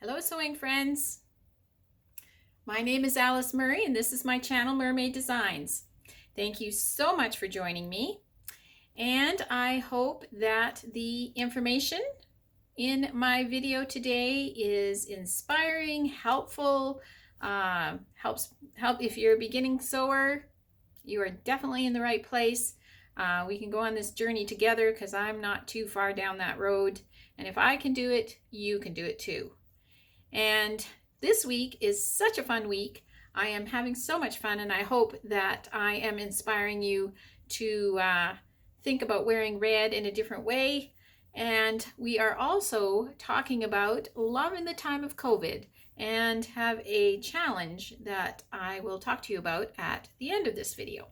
Hello sewing friends. My name is Alice Murray and this is my channel Murr-made Designs. Thank you so much for joining me, and I hope that the information in my video today is inspiring, helpful, help if you're a beginning sewer. You are definitely in the right place. We can go on this journey together because I'm not too far down that road, and if I can do it, you can do it too. And this week is such a fun week. I am having so much fun, and I hope that I am inspiring you to think about wearing red in a different way. And we are also talking about love in the time of COVID and have a challenge that I will talk to you about at the end of this video.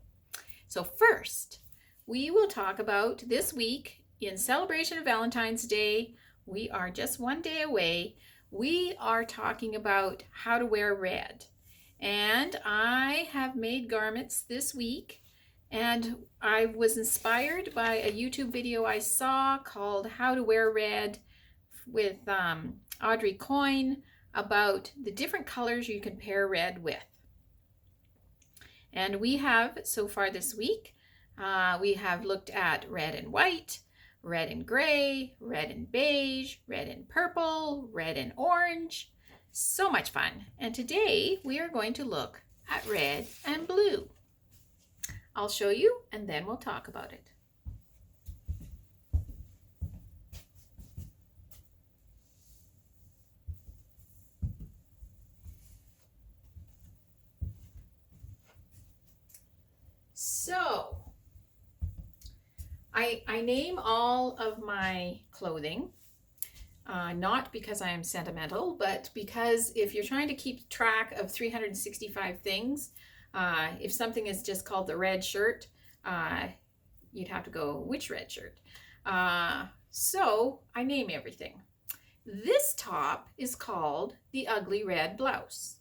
So first, we will talk about this week in celebration of Valentine's Day. We are just one day away. We are talking about how to wear red, and I have made garments this week, and I was inspired by a YouTube video I saw called How to Wear Red with Audrey Coyne about the different colors you can pair red with. And we have, so far this week, we have looked at red and white, red and gray, red and beige, red and purple, red and orange. So much fun. And today we are going to look at red and blue. I'll show you and then we'll talk about it. So, I name all of my clothing, not because I am sentimental, but because if you're trying to keep track of 365 things, if something is just called the red shirt, you'd have to go, which red shirt? So I name everything. This top is called the ugly red blouse.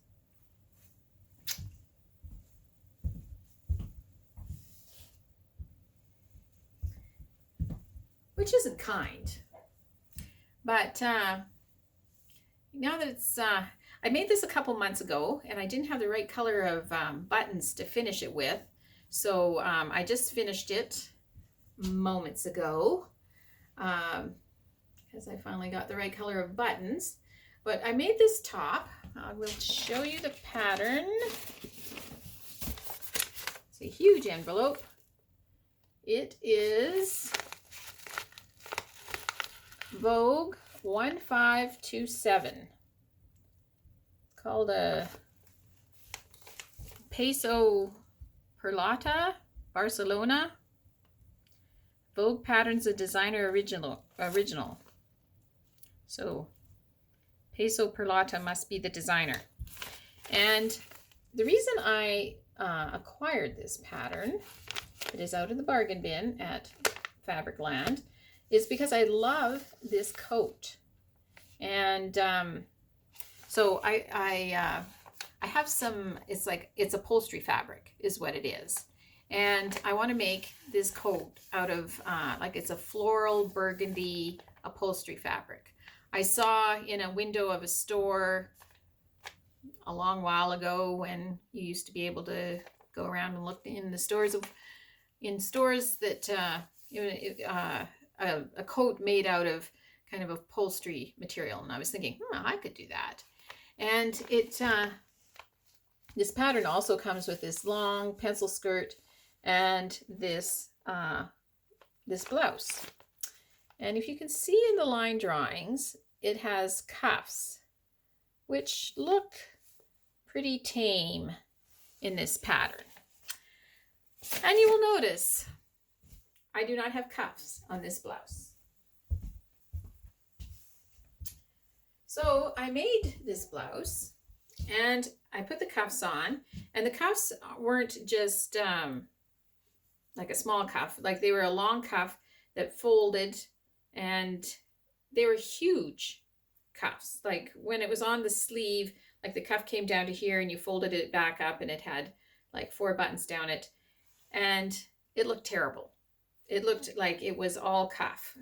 Which isn't kind, but now that it's, I made this a couple months ago and I didn't have the right color of buttons to finish it with, so I just finished it moments ago because I finally got the right color of buttons. But I made this top. I will show you the pattern. It's a huge envelope. It is Vogue 1527. It's called a Peso Perlata, Barcelona. Vogue Patterns, a designer original. So Peso Perlata must be the designer. And the reason I acquired this pattern, it is out in the bargain bin at Fabricland, is because I love this coat. And so I have some, it's upholstery fabric is what it is. And I want to make this coat out of, it's a floral burgundy upholstery fabric. I saw in a window of a store a long while ago when you used to be able to go around and look in the stores that, a coat made out of kind of upholstery material, and I was thinking, I could do that. And it this pattern also comes with this long pencil skirt and this this blouse. And if you can see in the line drawings, it has cuffs, which look pretty tame in this pattern. And you will notice I do not have cuffs on this blouse. So I made this blouse and I put the cuffs on, and the cuffs weren't just like a small cuff, like they were a long cuff that folded, and they were huge cuffs. Like when it was on the sleeve, like the cuff came down to here and you folded it back up and it had like 4 buttons down it, and it looked terrible. It looked like it was all cuff.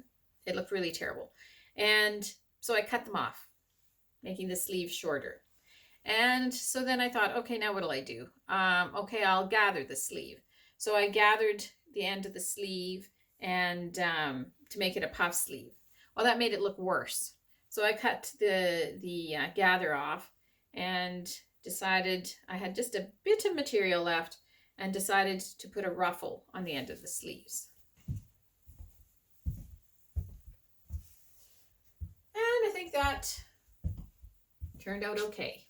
It looked really terrible. And so I cut them off. making the sleeve shorter. And so then I thought, okay, now what'll I do? Okay, I'll gather the sleeve. So I gathered the end of the sleeve and to make it a puff sleeve. Well, that made it look worse. So I cut the gather off and decided I had just a bit of material left and decided to put a ruffle on the end of the sleeves. And I think that turned out okay.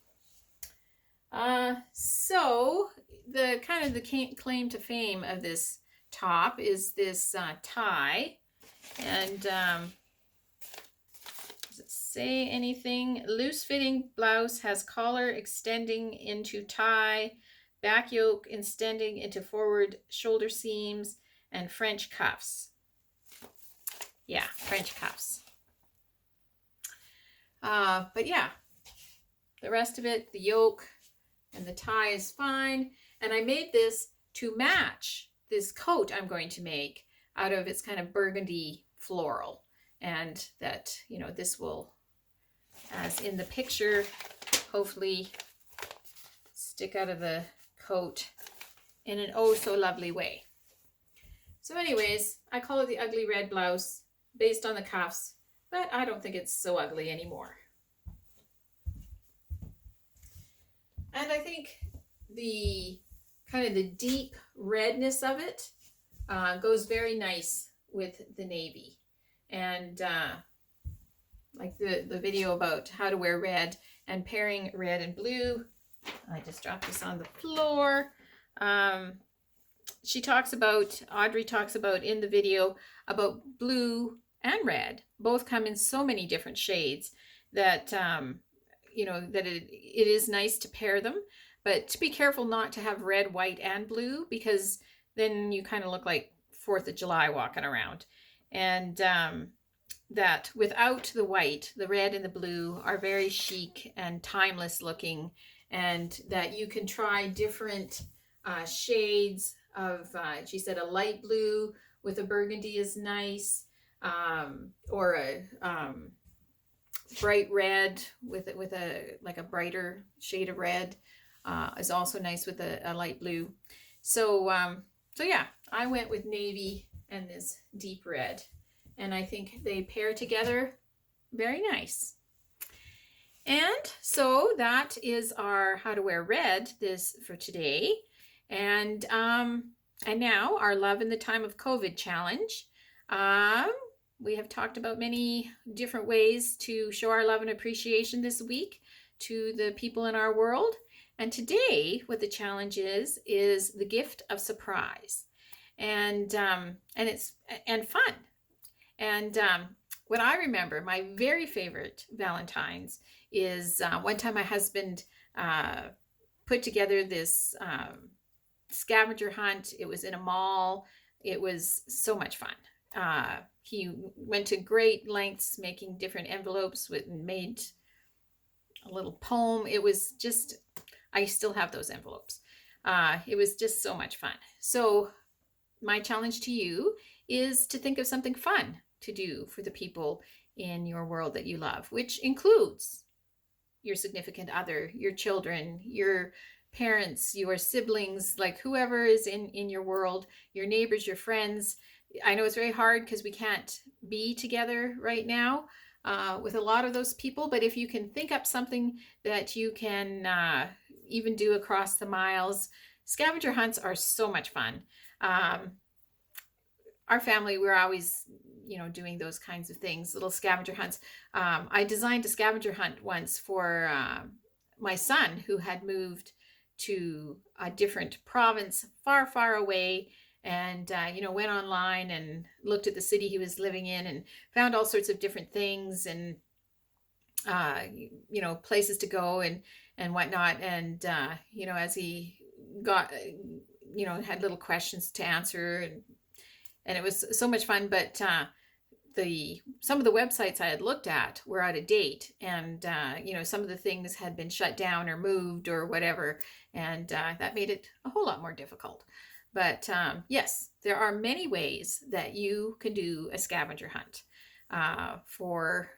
So the kind of the claim to fame of this top is this tie. And does it say anything? Loose fitting blouse has collar extending into tie, back yoke extending into forward shoulder seams, and French cuffs. Yeah, French cuffs. But yeah, the rest of it, the yoke and the tie is fine. And I made this to match this coat I'm going to make out of its kind of burgundy floral. And that, you know, this will, as in the picture, hopefully stick out of the coat in an oh so lovely way. So anyways, I call it the ugly red blouse based on the cuffs, but I don't think it's so ugly anymore. And I think the kind of the deep redness of it goes very nice with the navy. And like the video about how to wear red and pairing red and blue. I just dropped this on the floor. Audrey talks about in the video about blue and red. Both come in so many different shades that you know, that it is nice to pair them, but to be careful not to have red, white, and blue, because then you kind of look like 4th of July walking around. And that without the white, the red and the blue are very chic and timeless looking, and that you can try different shades of, she said a light blue with a burgundy is nice, or a bright red with a like a brighter shade of red is also nice with a light blue. So so yeah, I went with navy and this deep red, and I think they pair together very nice. And so that is our how to wear red this for today. And now our Love in the Time of COVID challenge. We have talked about many different ways to show our love and appreciation this week to the people in our world. And today, what the challenge is the gift of surprise, and it's fun. And what I remember, my very favorite Valentines is one time my husband put together this scavenger hunt. It was in a mall. It was so much fun. He went to great lengths making different envelopes and made a little poem. It was just, I still have those envelopes. It was just so much fun. So my challenge to you is to think of something fun to do for the people in your world that you love, which includes your significant other, your children, your parents, your siblings, like whoever is in your world, your neighbors, your friends. I know it's very hard because we can't be together right now with a lot of those people, but if you can think up something that you can even do across the miles. Scavenger hunts are so much fun. Our family, we're always, doing those kinds of things, little scavenger hunts. I designed a scavenger hunt once for my son who had moved to a different province far, far away, and went online and looked at the city he was living in and found all sorts of different things and places to go and whatnot. And as he got had little questions to answer, and it was so much fun. But some of the websites I had looked at were out of date, and some of the things had been shut down or moved or whatever, and that made it a whole lot more difficult. But yes, there are many ways that you can do a scavenger hunt for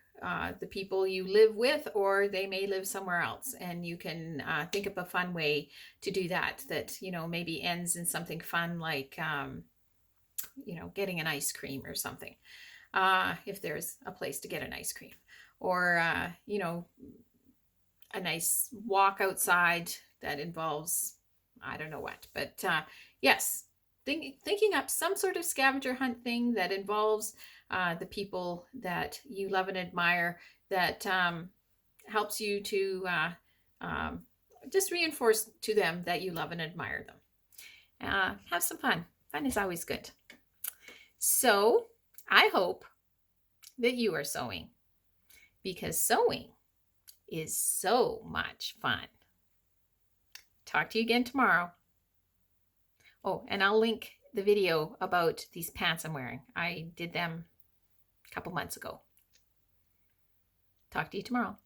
the people you live with, or they may live somewhere else. And you can think of a fun way to do that, you know, maybe ends in something fun like, you know, getting an ice cream or something, if there's a place to get an ice cream, or, you know, a nice walk outside that involves, I don't know what, but yes, thinking up some sort of scavenger hunt thing that involves the people that you love and admire, that helps you to just reinforce to them that you love and admire them. Have some fun. Fun is always good. So I hope that you are sewing, because sewing is so much fun. Talk to you again tomorrow. Oh, and I'll link the video about these pants I'm wearing. I did them a couple months ago. Talk to you tomorrow.